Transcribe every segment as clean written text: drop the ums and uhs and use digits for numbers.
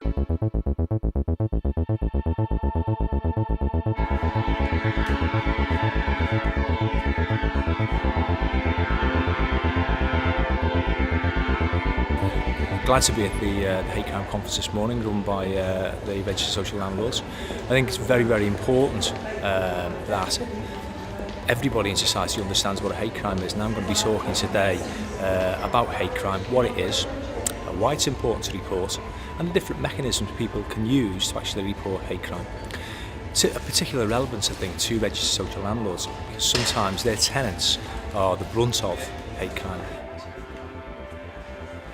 Glad to be at the hate crime conference this morning, run by the Registered Social Landlords. I think it's very, very important that everybody in society understands what a hate crime is, and I'm going to be talking today about hate crime, what it is, why it's important to report, and the different mechanisms people can use to actually report hate crime. It's a particular relevance, I think, to registered social landlords, because sometimes their tenants are the brunt of hate crime.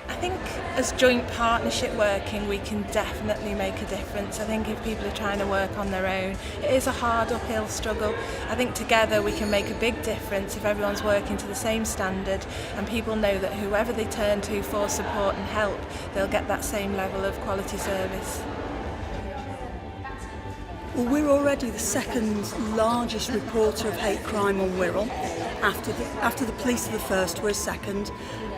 I think as joint partnership working, we can definitely make a difference. I think if people are trying to work on their own, it is a hard uphill struggle. I think together we can make a big difference if everyone's working to the same standard and people know that whoever they turn to for support and help, they'll get that same level of quality service. Well, we're already the second largest reporter of hate crime on Wirral. After the police are the first, we're second,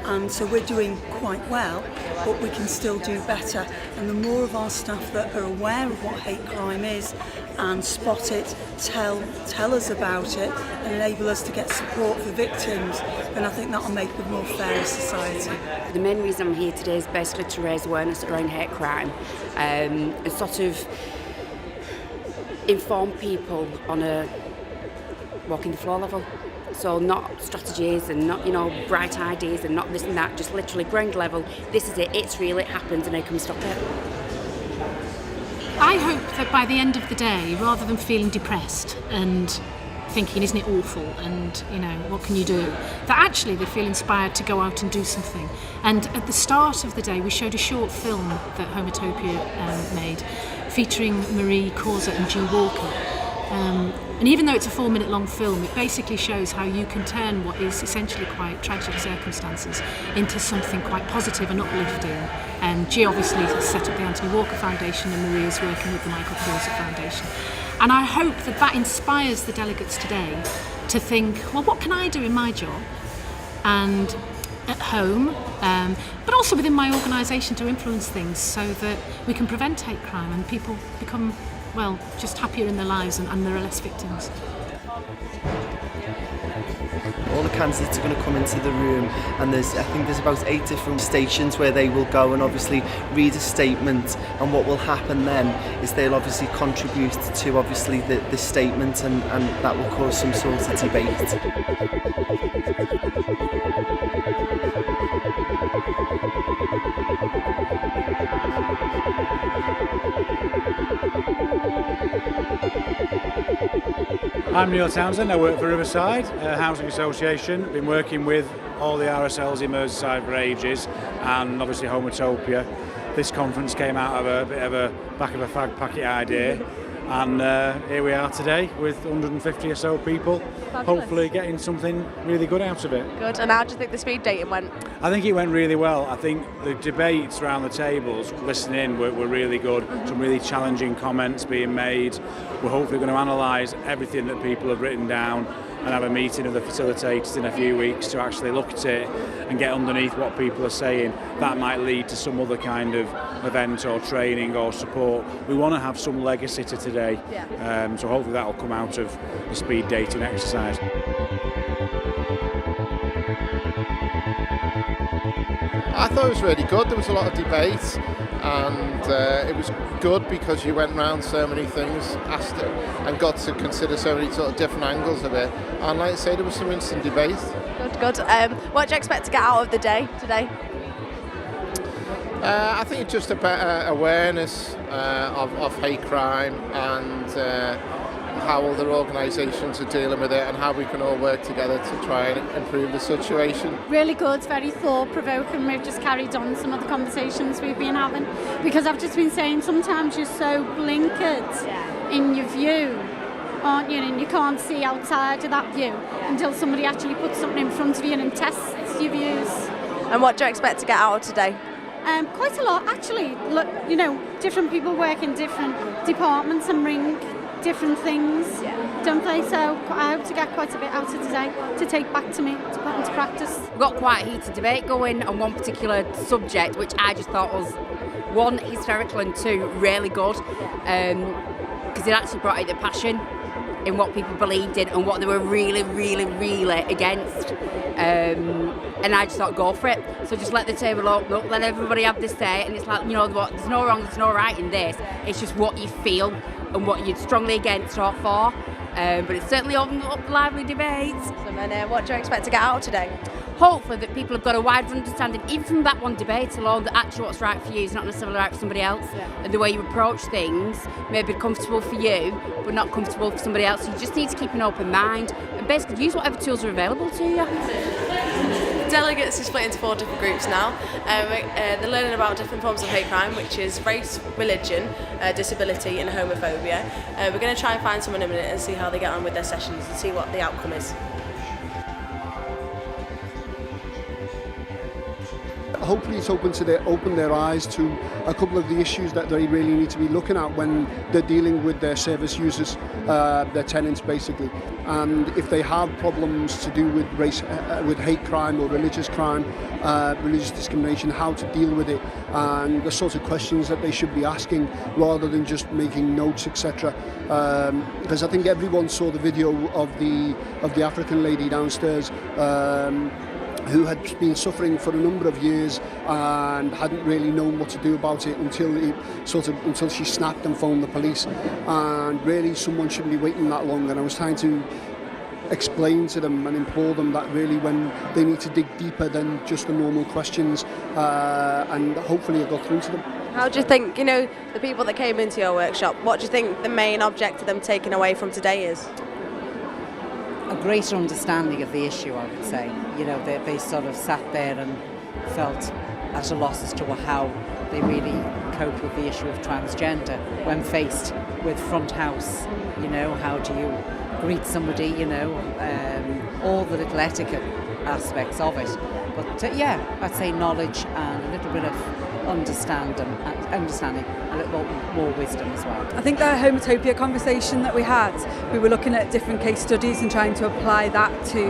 and so we're doing quite well, but we can still do better. And the more of our staff that are aware of what hate crime is and spot it, tell us about it, and enable us to get support for victims, then I think that will make a more fairer society. The main reason I'm here today is basically to raise awareness around hate crime and sort of inform people on a walking the floor level. So not strategies and not, bright ideas and not this and that, just literally ground level. This is it, it's real, it happens, and how can we stop it? I hope that by the end of the day, rather than feeling depressed and thinking, isn't it awful, and what can you do, that actually they feel inspired to go out and do something. And at the start of the day we showed a short film that Homotopia made featuring Marie Causa and G Walker, and even though it's a 4-minute long film, it basically shows how you can turn what is essentially quite tragic circumstances into something quite positive and uplifting. G obviously has set up the Anthony Walker Foundation, and Marie is working with the Michael Causa Foundation. And I hope that that inspires the delegates today to think, well, what can I do in my job and at home, but also within my organisation to influence things so that we can prevent hate crime and people become, just happier in their lives and there are less victims. All the candidates are going to come into the room, and I think there's about 8 different stations where they will go and obviously read a statement, and what will happen then is they'll obviously contribute to obviously the statement, and that will cause some sort of debate. I'm Neil Townsend, I work for Riverside Housing Association. Been working with all the RSLs in Merseyside for ages, and obviously Homotopia. This conference came out of a bit of a back of a fag packet idea, and here we are today with 150 or so people, hopefully getting something really good out of it. Good, and how do you think the speed dating went? I think it went really well. I think the debates around the tables, listening, were really good. Some really challenging comments being made. We're hopefully going to analyse everything that people have written down and have a meeting of the facilitators in a few weeks to actually look at it and get underneath what people are saying. That might lead to some other kind of event or training or support. We want to have some legacy to today, so hopefully that will come out of the speed dating exercise. I thought it was really good. There was a lot of debate, and it was good because you went around so many things, asked it, and got to consider so many sort of different angles of it. And like I say, there was some instant debate. Good. What do you expect to get out of the day today? I think it's just a better awareness of hate crime, and how other organisations are dealing with it, and how we can all work together to try and improve the situation. Really good, very thought-provoking. We've just carried on some of the conversations we've been having, because I've just been saying sometimes you're so blinkered in your view, aren't you, and you can't see outside of that view until somebody actually puts something in front of you and tests your views. And what do you expect to get out of today? Quite a lot, actually. Look, different people work in different departments and bring different things, don't they? So I hope to get quite a bit out of today to take back to me, to put into practice. We've got quite a heated debate going on one particular subject, which I just thought was, one, hysterical, and two, really good, because it actually brought out the passion in what people believed in and what they were really, really, really against. And I just thought, go for it. So just let the table open up, let everybody have this say, and it's like, you know what, there's no wrong, there's no right in this. It's just what you feel and what you're strongly against or for. But it's certainly opened up lively debates. And what do you expect to get out of today? Hopefully that people have got a wider understanding, even from that one debate alone, that actually what's right for you is not necessarily right for somebody else. And the way you approach things may be comfortable for you, but not comfortable for somebody else. So you just need to keep an open mind and basically use whatever tools are available to you. Delegates are split into 4 different groups now. They're learning about different forms of hate crime, which is race, religion, disability and homophobia. We're going to try and find someone in a minute and see how they get on with their sessions and see what the outcome is. Hopefully it's opened their eyes to a couple of the issues that they really need to be looking at when they're dealing with their service users, their tenants basically. And if they have problems to do with race, with hate crime or religious crime, religious discrimination, how to deal with it, and the sorts of questions that they should be asking rather than just making notes, etc. Because I think everyone saw the video of the African lady downstairs, who had been suffering for a number of years and hadn't really known what to do about it until she snapped and phoned the police. And really someone shouldn't be waiting that long, and I was trying to explain to them and implore them that really when they need to dig deeper than just the normal questions, and hopefully I got through to them. How do you think, the people that came into your workshop, what do you think the main object of them taking away from today is? A greater understanding of the issue, I would say. They sort of sat there and felt at a loss as to how they really cope with the issue of transgender when faced with front house. How do you greet somebody, all the little etiquette aspects of it. But I'd say knowledge and a little bit of understanding, a little more wisdom as well. I think the Homotopia conversation that we had, we were looking at different case studies and trying to apply that to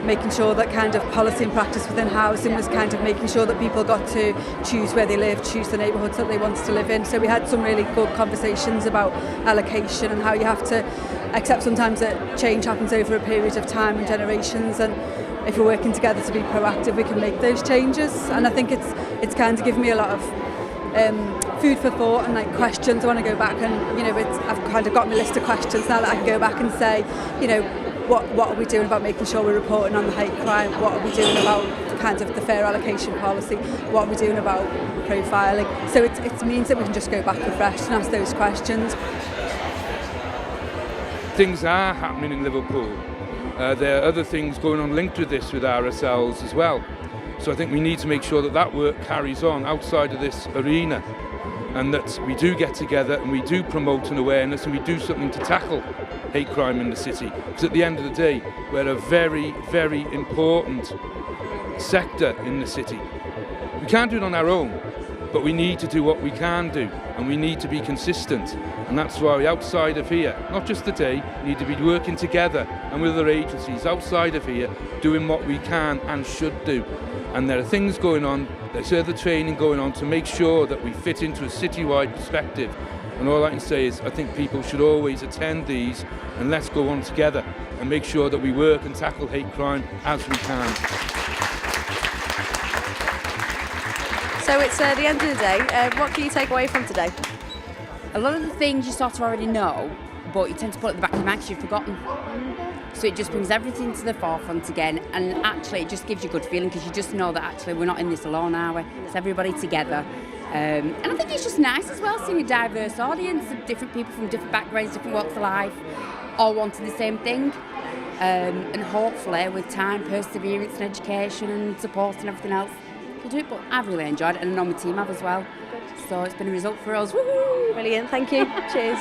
making sure that kind of policy and practice within housing was kind of making sure that people got to choose where they live, choose the neighbourhoods that they wanted to live in. So we had some really good conversations about allocation and how you have to accept sometimes that change happens over a period of time and generations, and if we're working together to be proactive we can make those changes. And I think it's kind of given me a lot of food for thought and like questions. I want to go back and I've kind of got my list of questions now that I can go back and say, what are we doing about making sure we're reporting on the hate crime? What are we doing about kind of the fair allocation policy? What are we doing about profiling? So it means that we can just go back refreshed and ask those questions. Things are happening in Liverpool. There are other things going on linked with this with RSLs as well. So I think we need to make sure that work carries on outside of this arena, and that we do get together and we do promote an awareness and we do something to tackle hate crime in the city. Because at the end of the day, we're a very, very important sector in the city. We can't do it on our own, but we need to do what we can do, and we need to be consistent. And that's why outside of here, not just today, we need to be working together and with other agencies outside of here, doing what we can and should do. And there are things going on, there's other training going on to make sure that we fit into a citywide perspective. And all I can say is I think people should always attend these, and let's go on together and make sure that we work and tackle hate crime as we can. So it's the end of the day. What can you take away from today? A lot of the things you sort of already know, but you tend to put it at the back of your mind because you've forgotten. So it just brings everything to the forefront again, and actually it just gives you a good feeling because you just know that actually we're not in this alone, are we? It's everybody together. And I think it's just nice as well seeing a diverse audience of different people from different backgrounds, different walks of life, all wanting the same thing. And hopefully with time, perseverance and education and support and everything else, we'll do it. But I've really enjoyed it, and I know my team have as well. So it's been a result for us. Woohoo! Brilliant, thank you. Cheers.